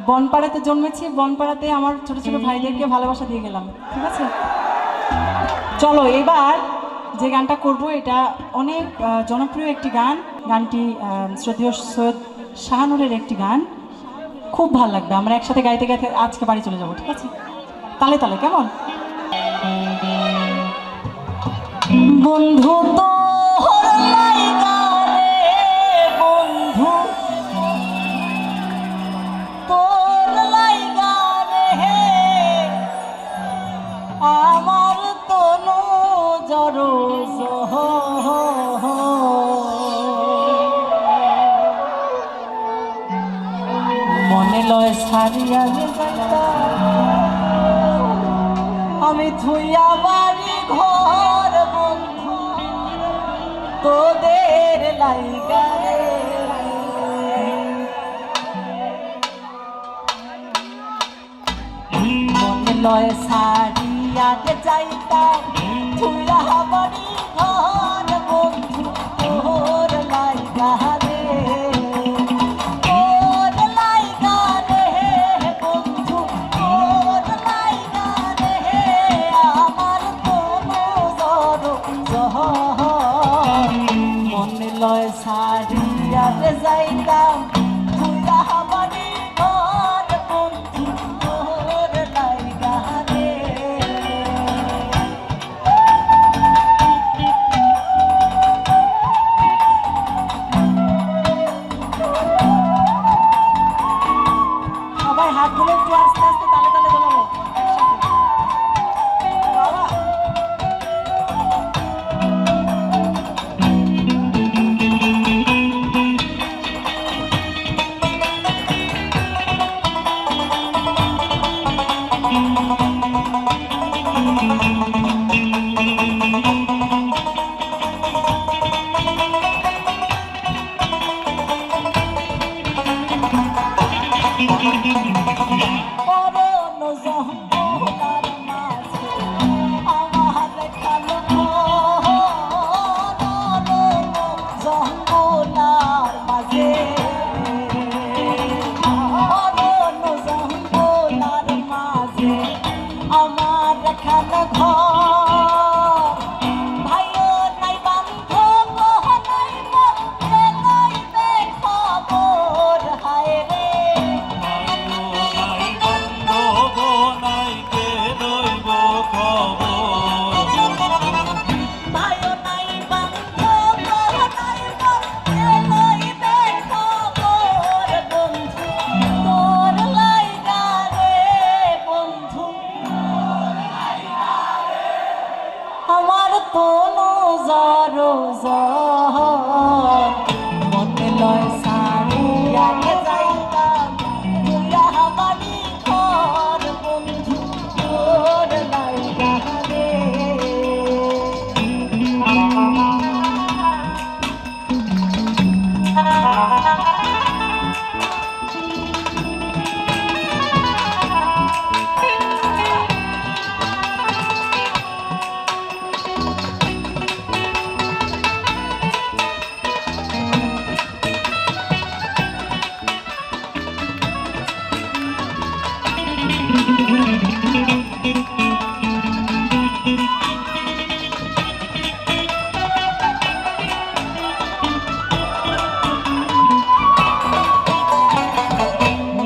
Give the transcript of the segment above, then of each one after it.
বনপাড়াতে জন্মেছি, বনপাড়াতে আমার ছোট ছোট ভাইদেরকে ভালোবাসা দিয়ে গেলাম। ঠিক আছে, চলো এবার যে গানটা করব এটা অনেক জনপ্রিয় একটি গান। গানটি শ্রদ্ধেয় সৈয়দ শাহানুরের একটি গান, খুব ভালো লাগবে। আমরা একসাথে গাইতে গাইতে আজকে বাড়ি চলে যাবো। ঠিক আছে, তালে তালে কেমন? বন্ধু তো আমার তনু জড়ো মনে লয় সারিয়া আমি থুইয়া বাড়ি ঘর বন্ধু তোদের লাইগা রে। মনে লয় সারিয়াতে যাইতাম থুইয়া বাড়ি ঘর বন্ধু তোর লাইগা রে। লয় সারিয়াতে যাইতাম থুইয়া বাড়ি ঘর বন্ধু তোর লাইগা রে। সবাই হাতগুলো একটু আস্তে আস্তে তালে তালে বলাবো। অরণ্য জঙ্গলার মাঝে আমার খালো ঘর, অরণ্য জঙ্গলার মাঝে, অরণ্য জঙ্গলার মাঝে আমার খালো ঘর। আমার তনু জর জর মনে লয় সারিয়াকে যাইতাম তুইয়া বাড়ি ঘর বন্ধু তোর লাইগা রে।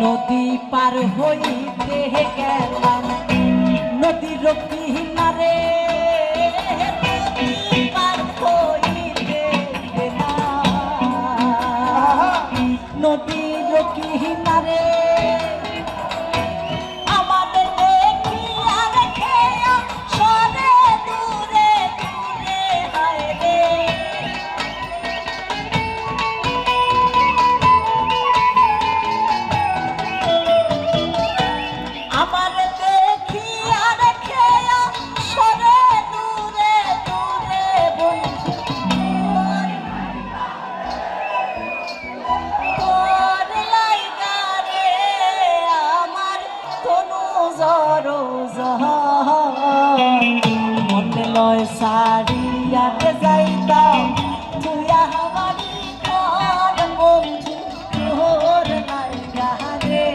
নদী পার হইতে গেলাম নদীর কিনারে, নদী পার হইতে গেলাম নদীর কিনারে, আমাদের দেখিয়া রেখিয়া সরে দূরে দূরে হায় রে। আমার দেখিয়া রেখিয়া সরে দূরে দূরে বন্ধু তোর লাইগা রে আমার তনু জর জর মনে লয় সারিয়াতে যাইতাম তুইয়া বাড়ি ঘর বন্ধু তোর লাইগা রে।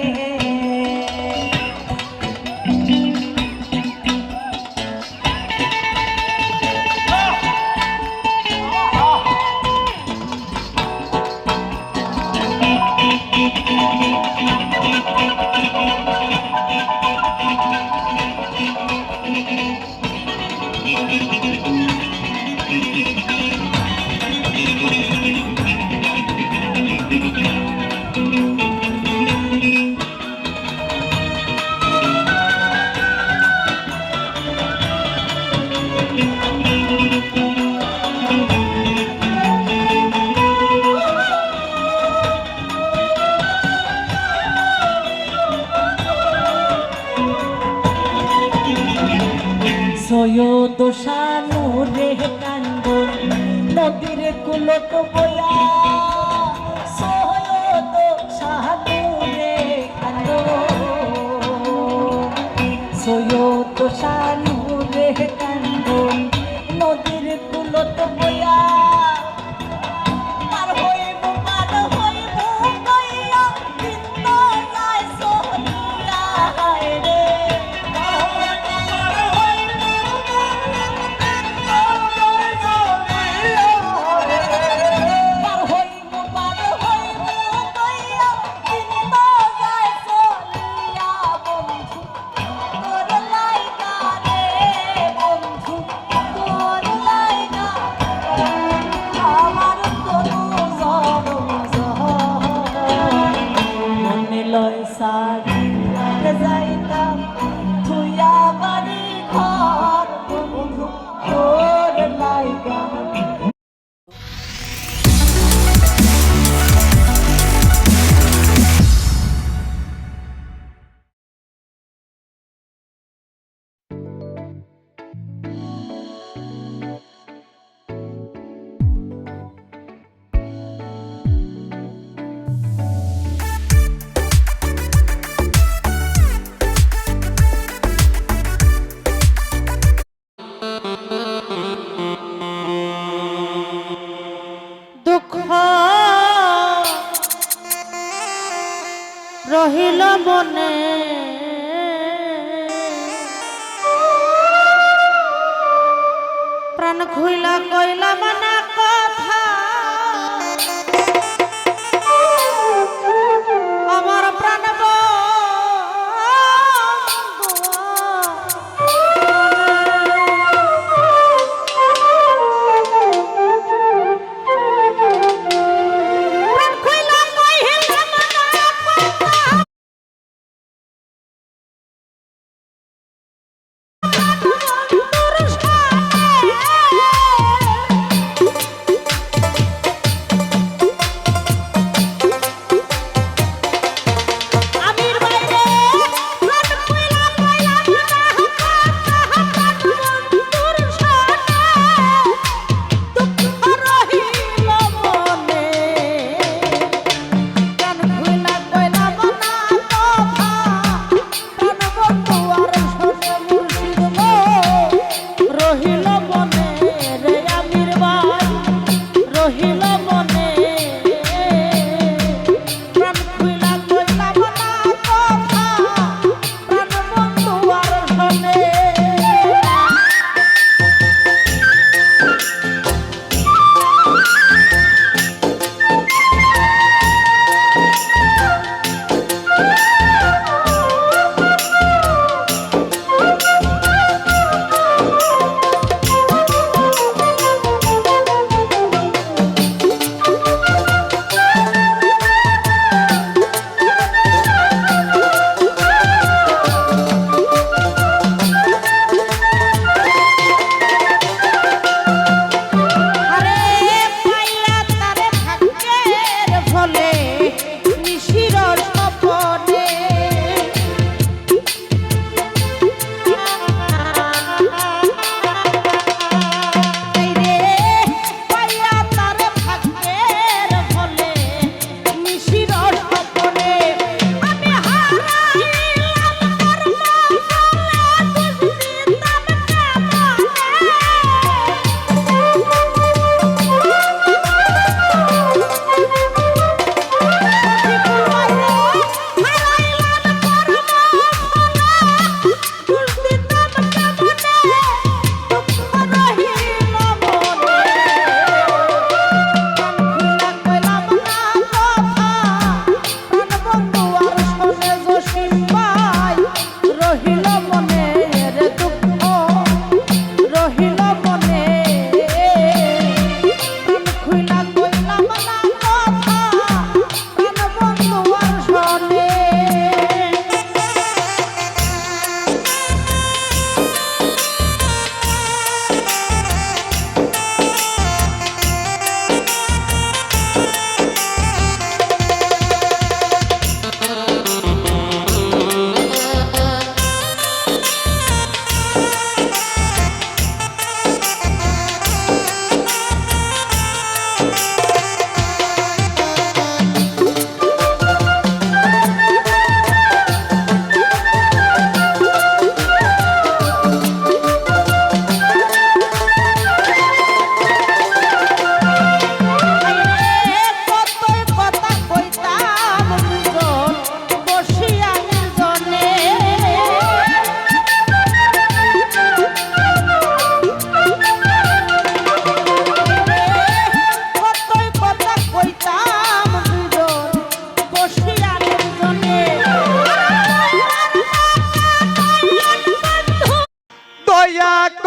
সৈয়দ শানু রে কান্দ নদীর কুলত বয়া, সৈয়দ শানু রে কান্দ, সৈয়দ শানু রে কান্দ নদীর কুলত বয়া, পার হইব কইয়া কিন্তু যায় সহিয়া হায় রে। সারিয়াতে যাইতাম তুইয়া বাড়ি ঘর বন্ধু তোর লাইগা। মনে প্রাণ খুইলা কইলা মানা কথা আমার প্রাণ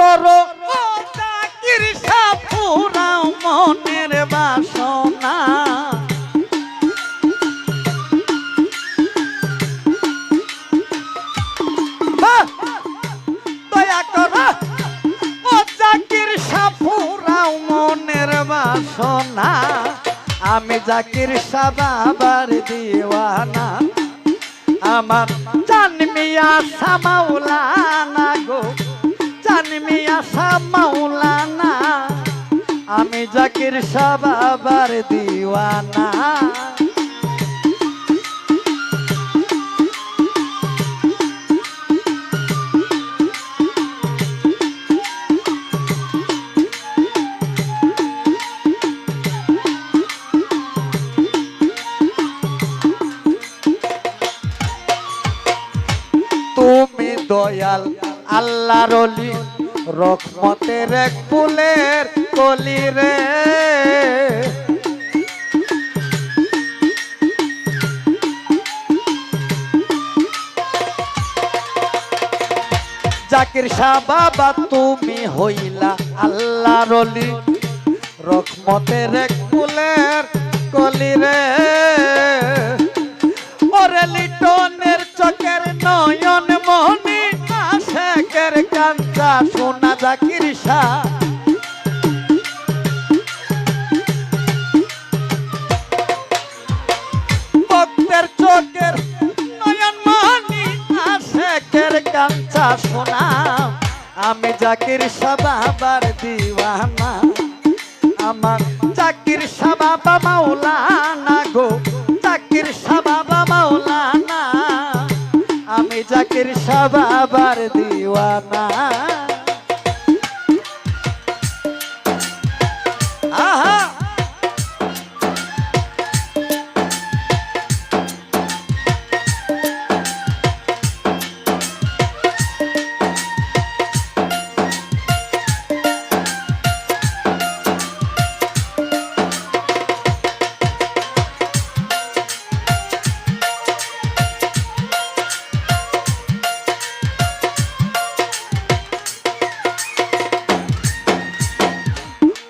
করো ও জাকির শাহ পুরাও মনের বাসনা দয়া করো ও জাকির শাহ পুরাও মনের বাসনা আমি জাকির শাহ বাবার দিওয়ানা আমার জানমিয়া সামাওলানা গো জানমিয়া সামাওলানা আমি জাকির শাহ বাবার দিওয়ানা তুমি দয়াল আল্লাহর ওলি রহমতের এক ফুলের কলি রে জাকির শাহ বাবা তুমি হইলা আল্লাহর ওলি রহমতের এক ফুলের কলি রে ওরে লিটনের চোখের নয়ন মনি আশেকের কাঞ্চা সোনা জাকির শাহ ভক্তের চোখের নয়ন মনি আশেকের কাঞ্চা সোনা আমি জাকির শাহ বাবার দিওয়ানা আমার জাকির শাহ বাবা মাওলানা গো জাকির শাহ বাবা মাওলানা আমি জাকির শাহ বাবার দিওয়ানা আহা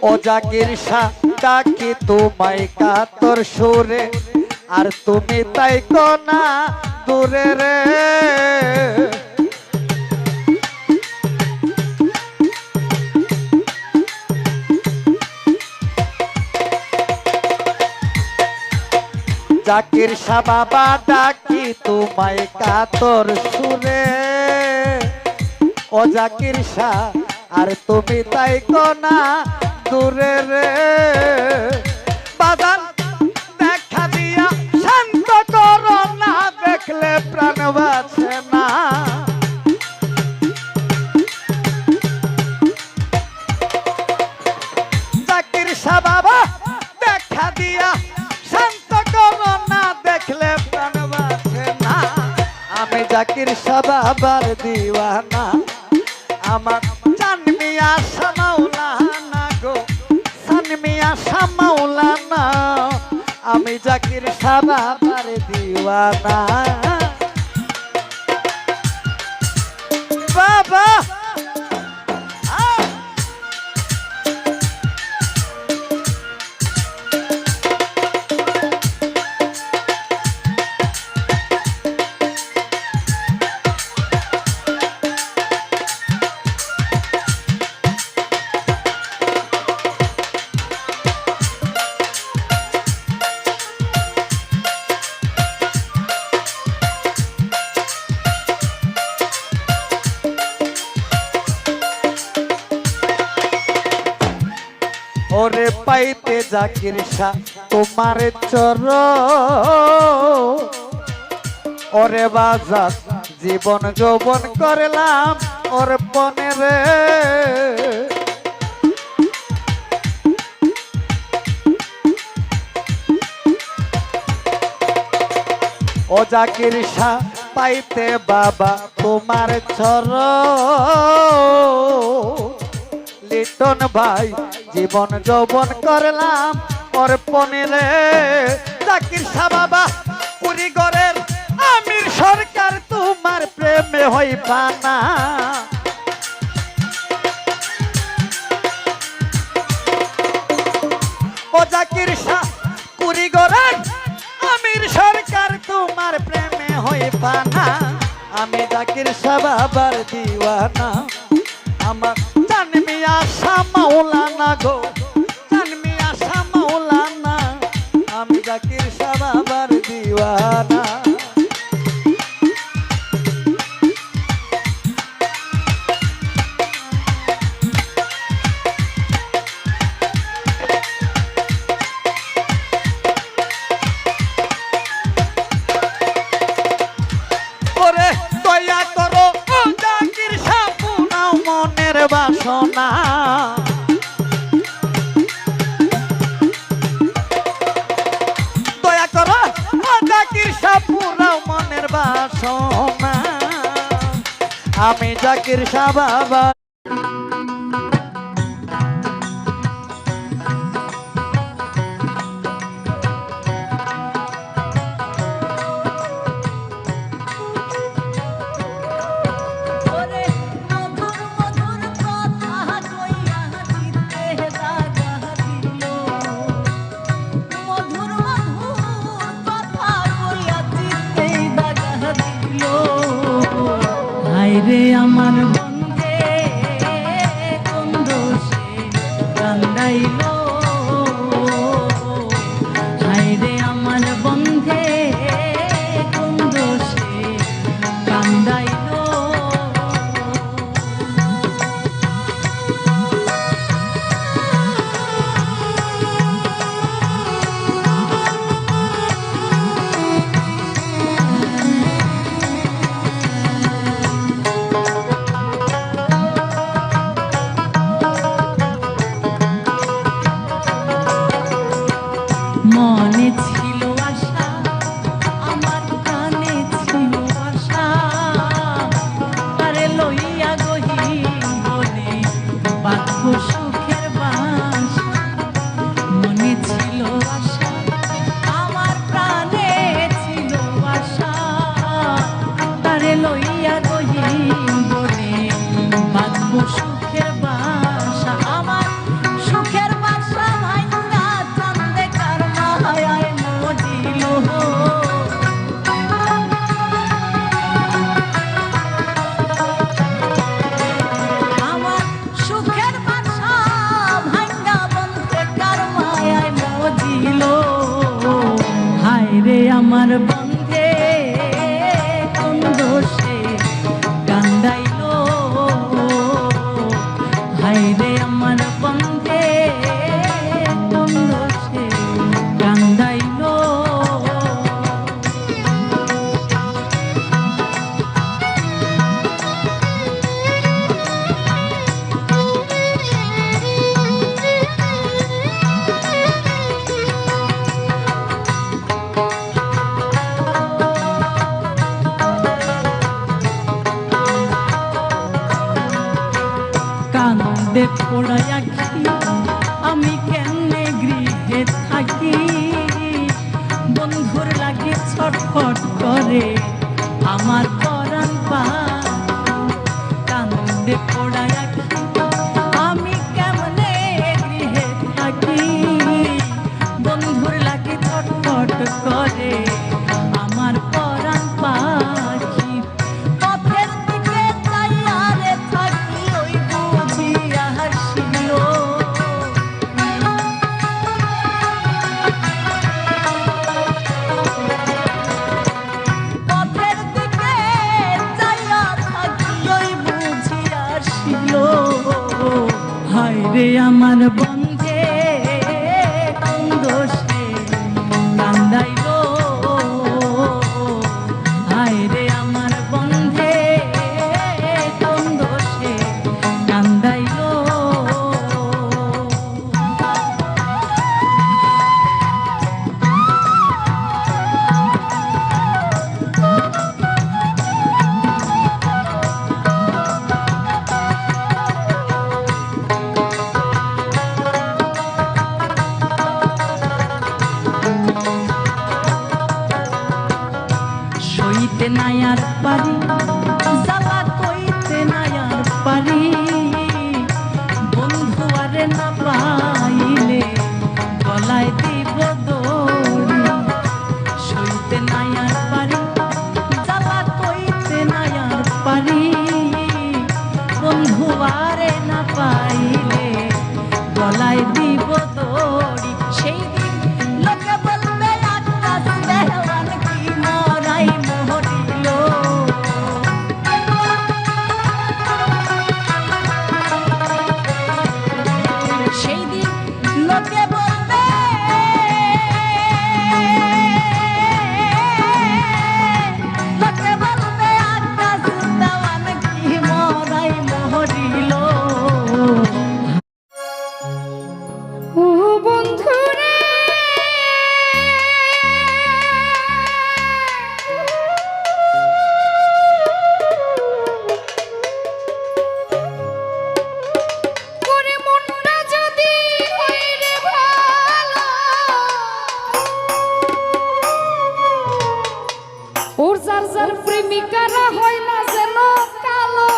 ও জাকির শাহ ডাকি তোমায় কাতর সুরে আর তুমি তাই কোনা দূরে রে জাকির শাহ বাবা ডাকি তোমায় কাতর সুরে ও জাকির শাহ আর তুমি তাই কোনা দূরে রে বাদান দেখা দিয়া শান্ত করো না দেখলে প্রাণ বাঁচে না জাকির শাহ বাবা দেখা দিয়া শান্ত করো না দেখলে প্রাণ বাঁচে না আমি জাকির শাহ বাবার দিওয়ানা আমার জানমিয়া শাহ মাওলানা গো জানমিয়া শাহ মাওলানা আমি জাকির শাহ বাবার দিওয়ানা বাবা ওরে পাইতে জাকির শাহ তোমার চর ওরে বাজার জীবন যৌবন করলাম ওর পনে রে ও জাকির শাহ পাইতে বাবা তোমার চর লিটন ভাই জীবন যৌবন করলাম অর্পণে রে জাকির শাহ বাবা কুড়িগড়ের আমির সরকার তোমার প্রেমে হইবা না ও জাকির শাহ কুড়িগড়ের আমির সরকার তোমার প্রেমে হইবা না আমি জাকির শাহ বাবার দিওয়ানা আমার জানমিয়া শাহ মাওলানা গো জানমিয়া শাহ মাওলানা আমি জাকির শাহ বাবার দিওয়ানা ওরে দয়া করো ও জাকির শাহ পুনাও মনের বাসনা দয়া করো ও জাকির শাহ পুনাও মনের বাসনা আমি জাকির শাহ বাবা। রে আমার বন্ধে কোন দোষে কান্দাইলো, হায় রে আমার বন্ধে কোন দোষে কান্দাইলো। মনে ছিল আশা, আমার কানে ছিল আশা, তারে লইয়া গহি বনে বাঁধব সুখের বাস। মনে ছিল আশা, আমার প্রাণে ছিল আশা, তারে লইয়া গহি বনে বাঁধব সুখের বাসা। আমার সুখের বাসা ভাঙা চান্দে কার মায়ায় মজিল। আমার সুখের বাসা ভাঙা বন্ধে কার মায়ায় মজিল। হায় রে আমার বন্ধে কোন দোষে কান্দাইলো, হায় রে আমার বন্ধে কোন দোষে কান্দাইলো। কান্দে পোড়ায় আঁখি আমি কেমনে গৃহে থাকি, বন্ধুর লাগে ছটফট করে আমার পরাণ পায়। কান্দে পোড়ায় আঁখি আমি কেমনে গৃহে থাকি, বন্ধুর লাগে ছটফট করে আমার পরাণ পাখি। পথের দিকে চাইয়া রে থাকি ওই বুঝিয়া হাসিল। পথের দিকে চাইয়া থাকি ওই বুঝিয়া হাসিল। হায় রে আমার বন্ধে কোন দোষে কান্দাইলো, হায় রে আমার বন্ধে কোন দোষে কান্দাইলো। সইতে নাই আর পারি জ্বালা কইতে নাই আর পারি, বন্ধু আরে না পাইলে গলায় দিব দড়ি। সইতে নাই আর পারি জ্বালা কইতে নাই আর পারি, বন্ধু আরে না পাইলে গলায় দিব দড়ি। সেই দিন লোকে বলবে আকাশ দেওয়ান কি মরাই মরিল। হয় না যেন কালো,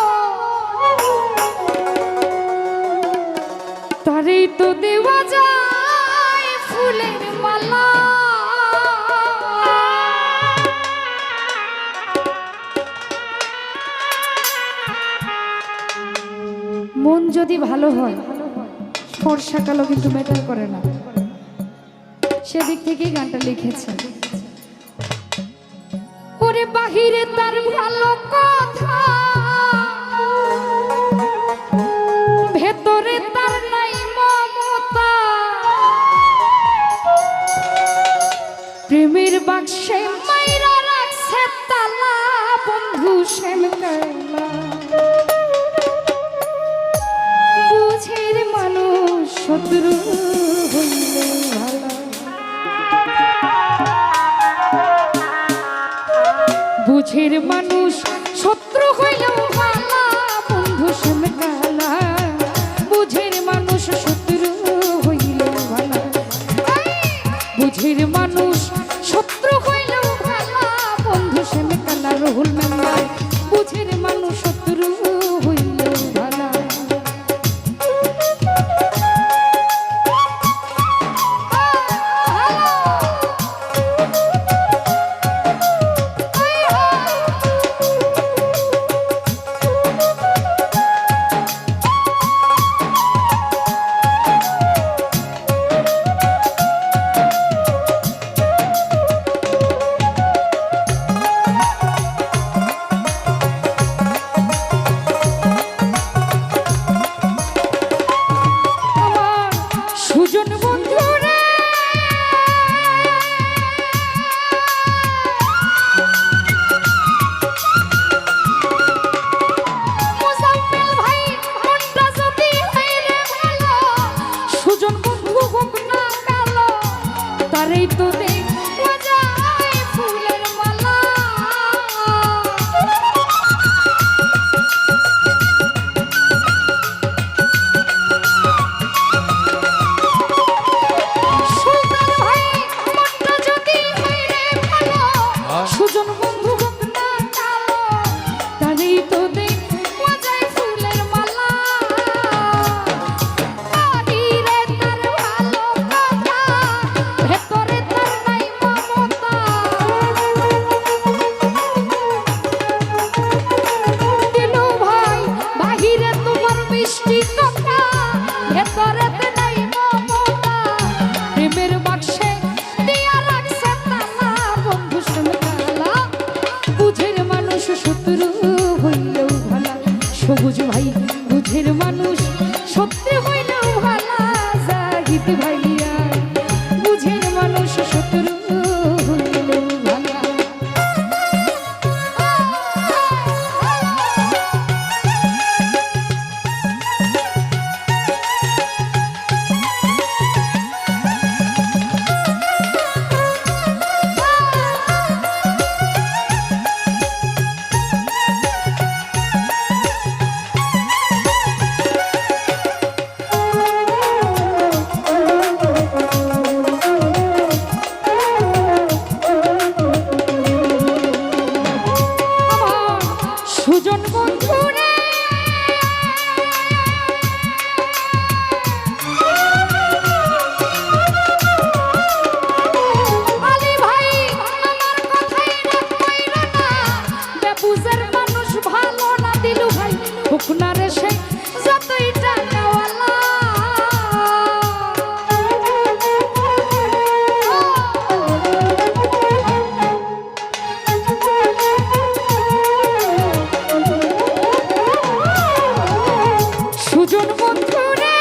তারেই তো দেওয়া যায় ফুলের মালা। মন যদি ভালো হয় ফর্সা কালো কিন্তু ম্যাটার করে না, সেদিক থেকেই গানটা লিখেছে। ওরে বাহিরে তার ভালো কথা, ভেতরে তার নাই মমতা, প্রেমের বাক্সে মাইরা রাখছে তালা, বন্ধু শ্যাম কালা। বুঝের মানুষ শত্রু হইলে ভালো, বুঝের মানুষ শত্রু হইলেও ভালো, বন্ধু শ্যাম কালা। বুঝের মানুষ শত্রু হইলেও ভালো, বুঝের মানুষ শত্রু হইলেও ভালো, বন্ধু শ্যাম কালা। রহুল মেম্বার বুঝের মানুষ শত্রু হইলেও ভালো। সুজন বন্ধু রে, মোজাম্মেল ভাই মনটা যদি হইরে ভালো, সুজন বন্ধু হোক না কালো, তারেই তো দেখবা যায় ফুলের মালা। সুজন বন্ধু হোক না কালো, তারেই তো দেখবা যায় ফুলের মালা। বাহিরে তার ভালো কথা, ভেতরে তার নাই মমতা, দিলু ভাই বাহিরে তোমার মিষ্টি কথা, ভেতরে নাই মমতা, প্রেমের বাক্সে দিয়া রাখছে তালা, বন্ধু শ্যাম কালা। বুঝের মানুষ শত্রু হইলেও ভালা, সবুজ ভাই বুঝের মানুষ শত্রু হইলেও ভালা। জাহিদ ভাইয়া বুঝের মানুষ শত্রু হইলেও ভালা। সুজন বন্ধু রে, আলী ভাই আমার কথাই রাগ কইরো না, বেবুজের মানুষ ভালো না, দিলু ভাই হোক না রে সে যতই টাকাওয়ালা। সুজন বন্ধু রে,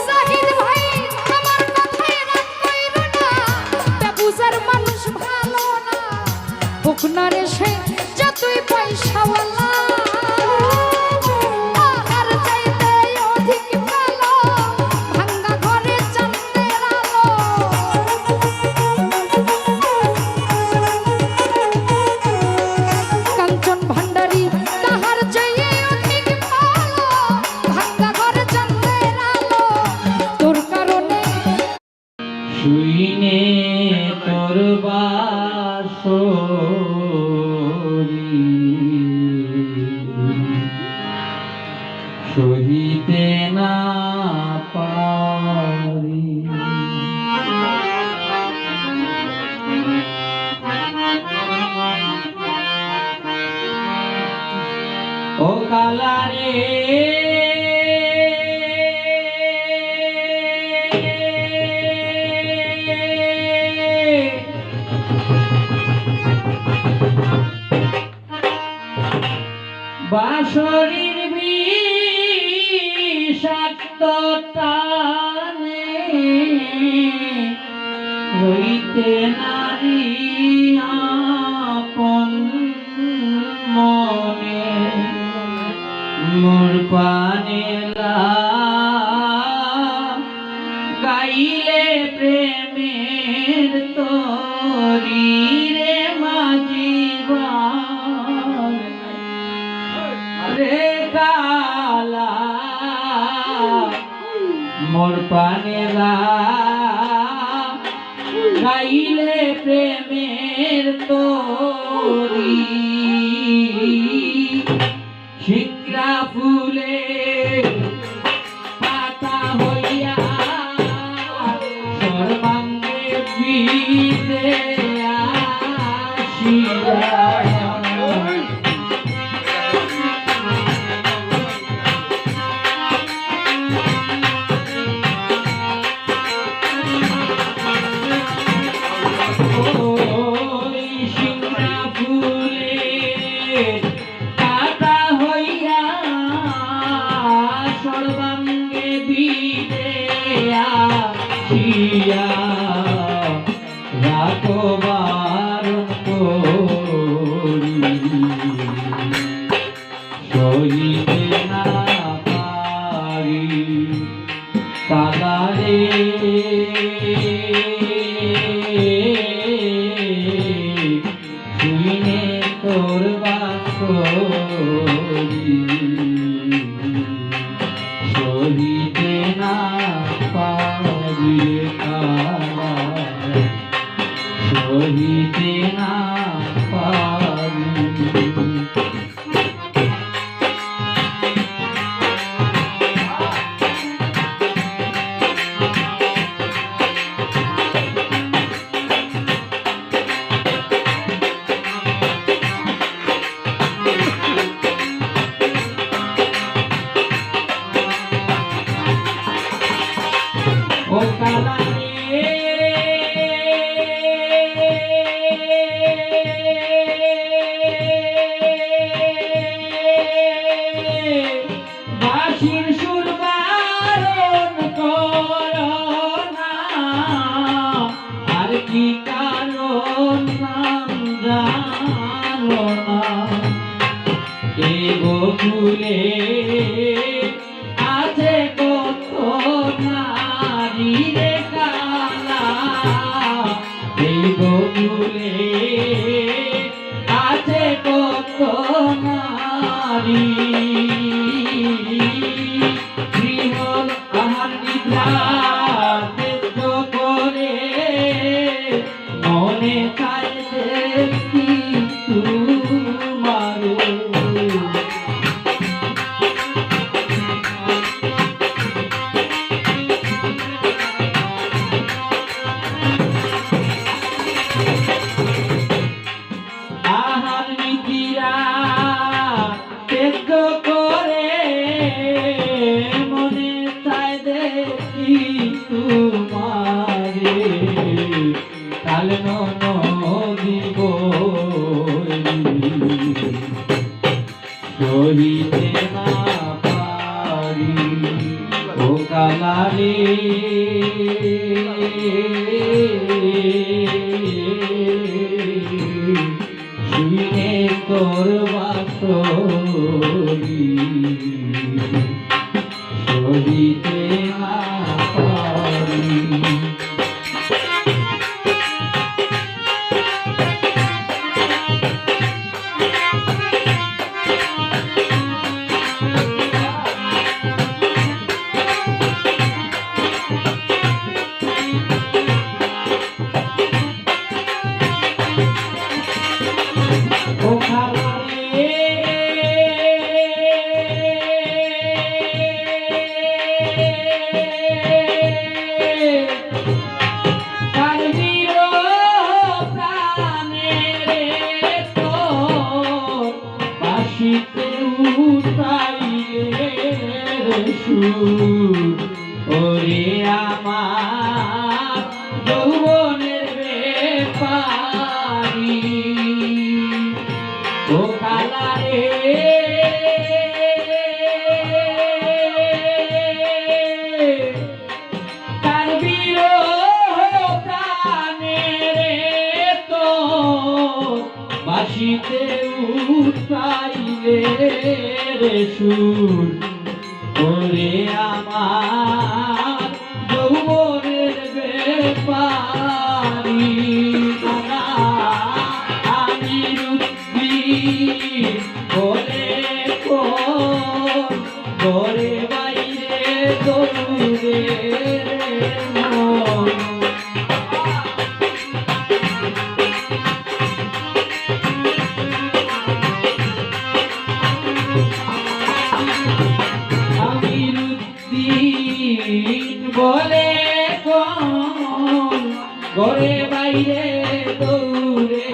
জাহিদ ভাই আমার কথাই রাগ কইরো না, বেবুজের মানুষ ভালো না, হোক না রে সে যতই পয়সাওয়ালা। আর চাইতে অধিক ভালো, ভাঙ্গা ঘরে চাঁদের আলো, কাঞ্চন ভান্ডারী তাহার চেয়ে অধিক ভালো, ভাঙ্গা ঘরে চাঁদের আলো। তোর কারণে শুইনে তোর বাঁশরি সহিতে না পারি। ও কালারে বাঁশরির বিষাক্ত টানে হইতে নারী আপন মনে মোর পানে গাইলে প্রেমের তরি রে মাঝিবা রে কালা মোর পানেরা গাইলে প্রেমের তরি শিক্রা ফুলে পাতা হইয়া সর্বাঙ্গে বিদে আসিয়া রাখো বারণ করি সহিতে না পারি কালারে শুইনে তোর বাঁশরি সহিতে না পারি সহিতে না পারি। ও কালারে বাঁশির সুর বারণ করো না আর কি কারণ নাম জানো না এ গোকুলে আছে কত নারী রে কালা এই গোকুলে আছে কত নারী গৃহল আহার নিদ্রা তেজ করে মনে চায় দেখি তোমার আহার নিদ্রা তেজ করে মনে চায় দেখি তোমারে কাল নদীব সহিতে না পারি ও কালারে শুনে তোর বাঁশরি সহিতে না পারি। বাঁশিতে উঠাইলে রে সুর ওরে আমার যৌবনের ব্যাপারি না আমি রুক্তি বলে ঘরে বাইরে দৌড়ে মন বলে ঘরে বাইরে দৌড়ে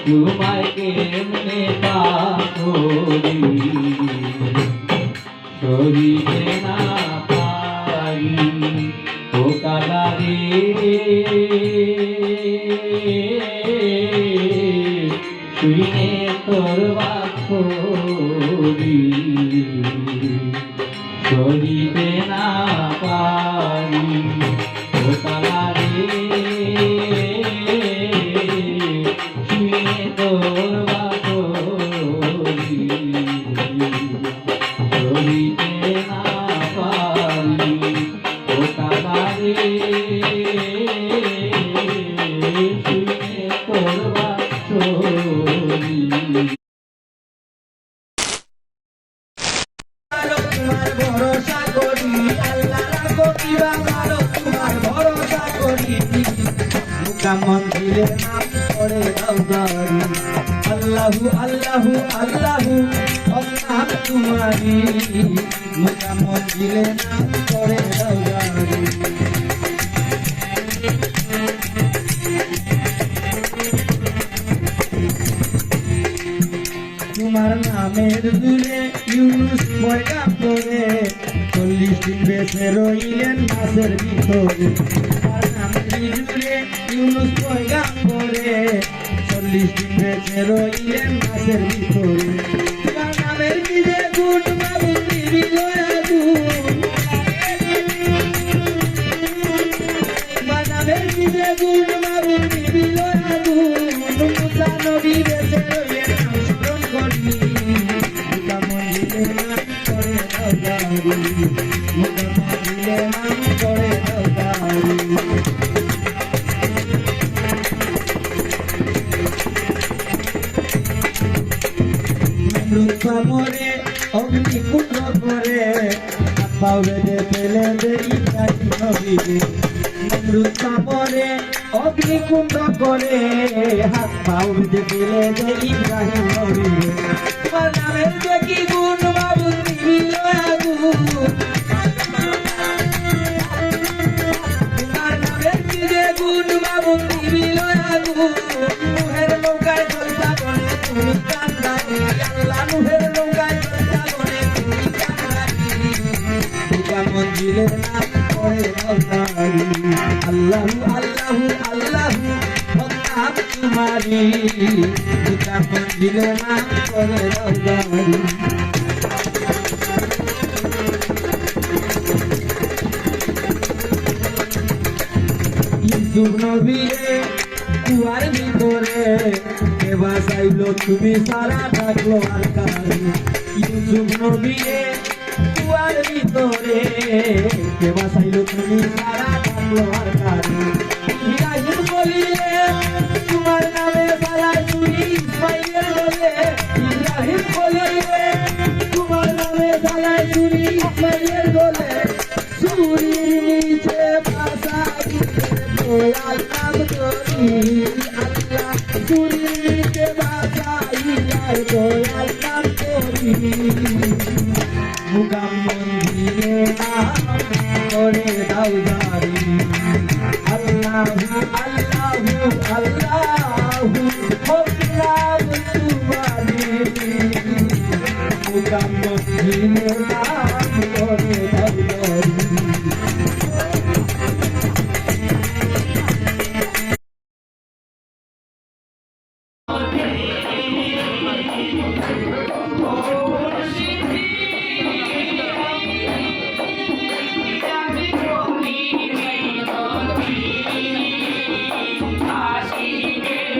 তোমায় কেমনে পারি সরিতে না পারি ও কালারে শুনে তোর বাকি সরিতে না পারি ও কালারে শুনে তোর বাকি সরিতে না পারি ও কালারে শুনে তোর বাকি তোমার ভরসা করি আল্লাহ রাখো কিবা ভালো তোমার ভরসা করি মুকা মন্দিরের নাম করে দাও দারি আল্লাহু আল্লাহু আল্লাহু নাম তোমারি মুকা মন্দিরের নাম করে দাও দারি তোমার নামের দূরে ইউনুস পয়গা পরে 40 দিন বেঁচে রইলেন মাছের ভিতরে তোমার নামের দূরে ইউনুস পয়গা পরে 40 দিন বেঁচে রইলেন মাছের ভিতরে তোমার নামের বিজে গুণ বাবুল দিল আগুন তোমার নামের বিজে গুণ বাবুল দিল আগুন মুসা নবী বেঁচে রইলেন মুকা মন্দিরের নাম করে দাও দারি মুকা মন্দিরের নাম করে দাও দারি নমরুদ মরে অগ্নিকুণ্ড করে পাও বেঁধে ফেলে দেই কাটি নবীরে নমরুদ মরে অগ্নিকুণ্ড করে হাত পাও বেঁধে ফেলে দেই ইব্রাহিম নবীরে তোমার নামের দেখি গুণ বাবু দিল আগুন তোমার নামের দিলে গুণ বাবু দিল আগুন মুহের নৌকায় চলতা বলে তুমি কান্দানি আল্লাহ মুহের নৌকায় চলতা বলে তুমি কান্দানি মুকা মন্দিরের নাম করে দাও দারি আল্লাহু আল্লাহু আল্লাহু নাম তোমারি মুকা মন্দিরের নাম করে দাও দারি ইউসুফ নবীরে কুয়ার ভিতরে কে বাঁচাইলো তুমি সারা থাকলো আর কারে ইউসুফ নবীরে কুয়ার ভিতরে কে বাঁচাইলো তুমি সারা থাকলো আর কারে ইব্রাহিম বলিলে তোমার নামে সারা চুরি ইসমাইলের বলে ইব্রাহিম বলিলে তোমার নামে সারা চুরি ইসমাইলের বলে চুরির নিচে ভাষা দয়াল নাম করি আল্লাহ চুরির নিচে ভাষা ইলাই দয়াল নাম করি মুকা মন্দিরে নাম করে দাও দারি আল্লাহু আল্লাহু আল্লাহু নাম তোমারি মুকা মন্দিরে নাম করে দাও দারি Thank you.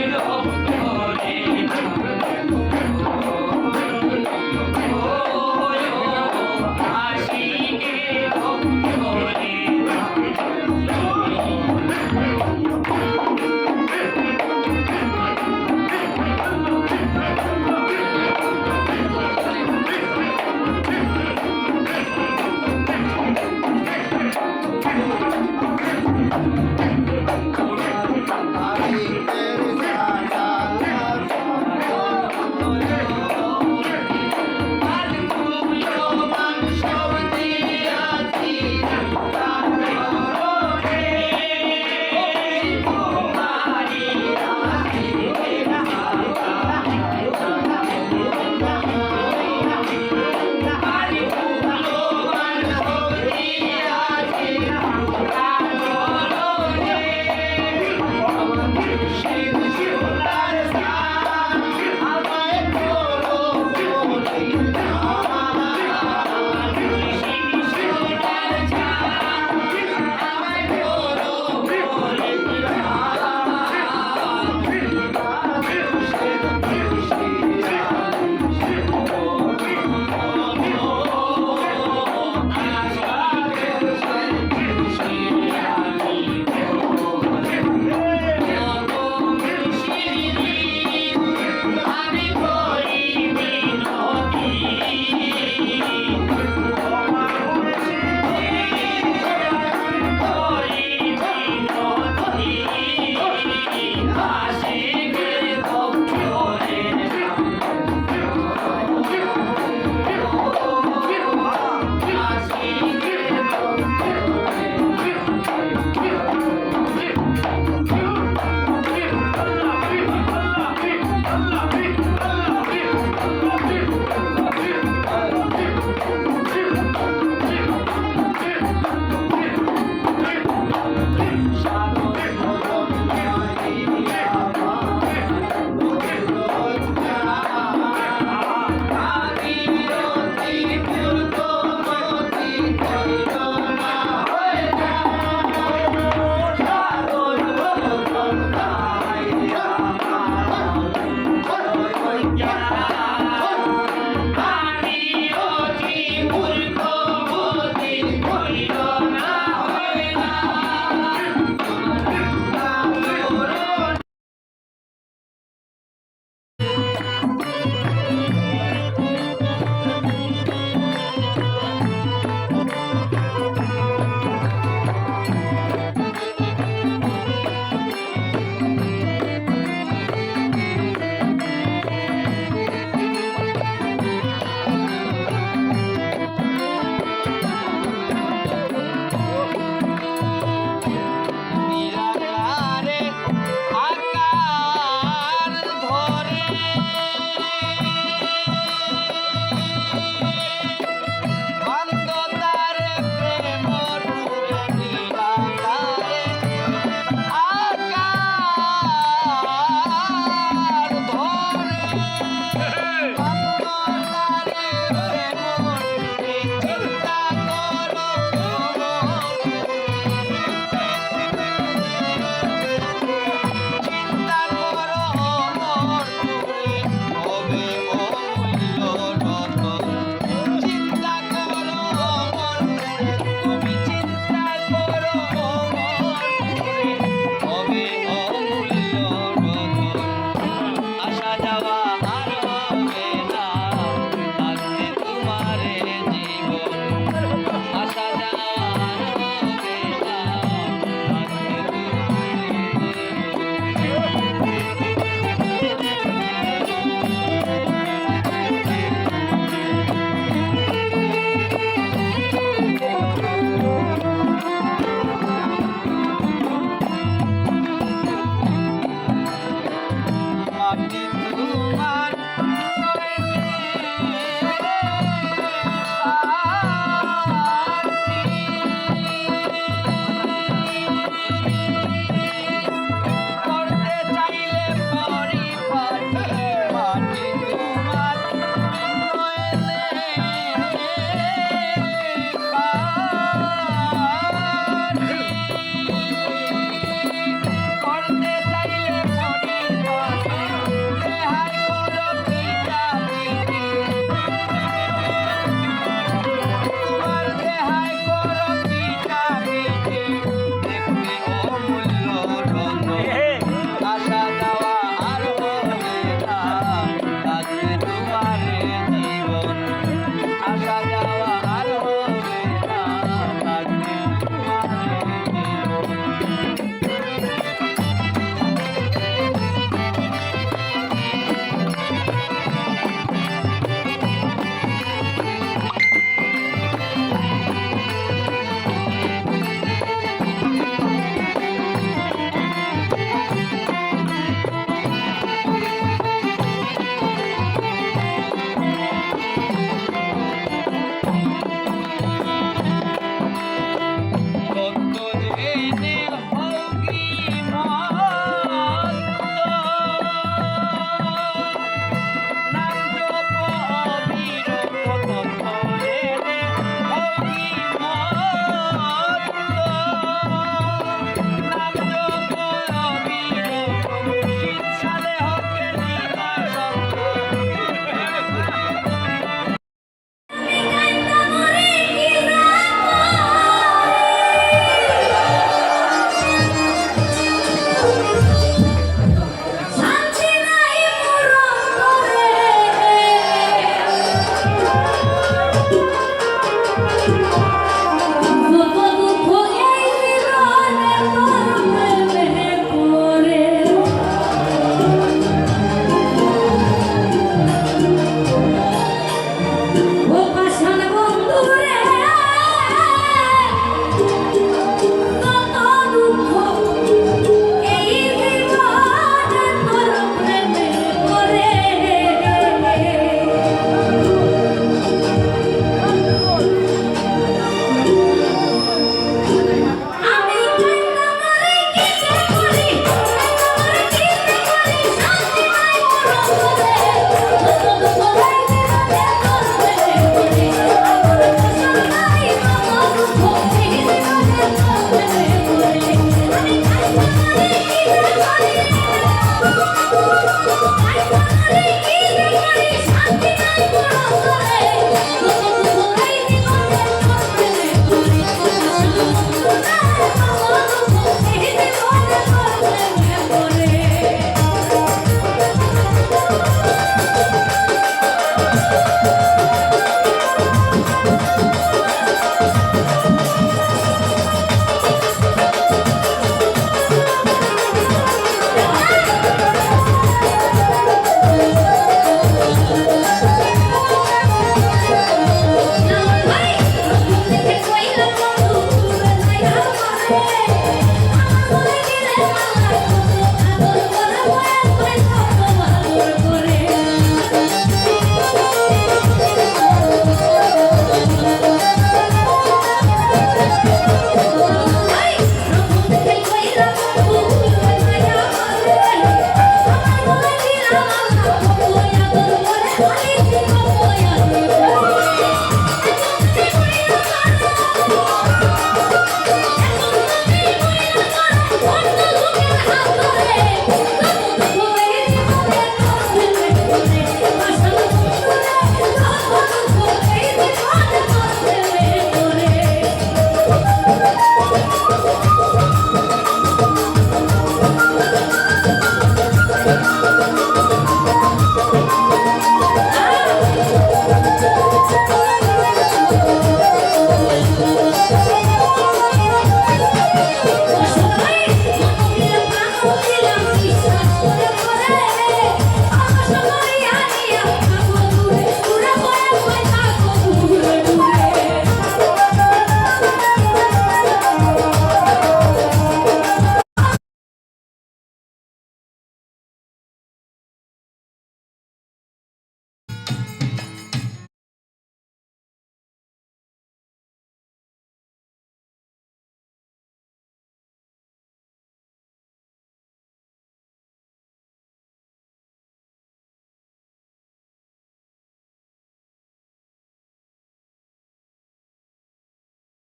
Thank you.